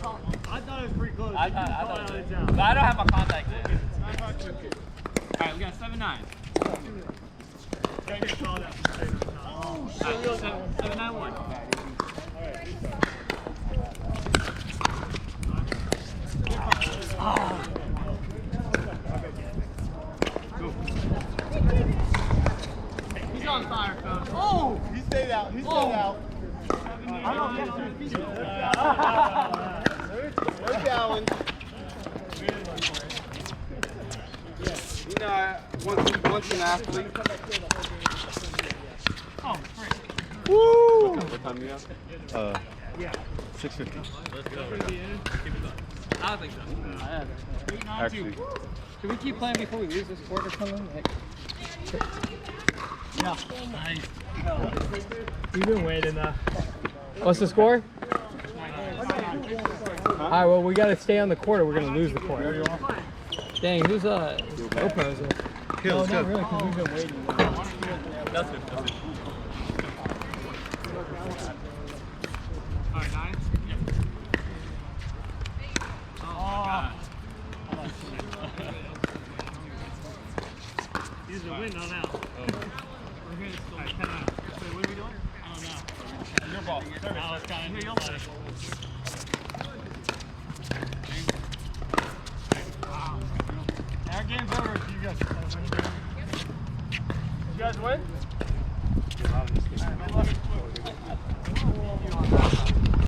I thought it was pretty close. I thought it was. But I don't have my contact in. Alright, we got 7-9. Gotta get called out. Oh, Alright, 7-9-1. He's on fire, Coach. Oh! He stayed out. He stayed out. I don't get They're going. You know, once an athlete. Oh, great. Woo! What time you have? Yeah. 6:50. Let's go. I don't think so. Actually. Should we keep playing before we lose this quarter or something? Yeah. Nice. You've been waiting though. What's the score? All right, well, we got to stay on the court or we're going to lose the court. Dang, who's GoPro is it? Kills, Not really, because we've been waiting. That's good. That's good. Alright, 9? Yeah. Oh, my God. He's a win on out. We're here to still. Alright, 10 out. Wait, what are we doing? I don't know. Your ball. Now it's kind of your ball. Our game's over if you guys. You guys win?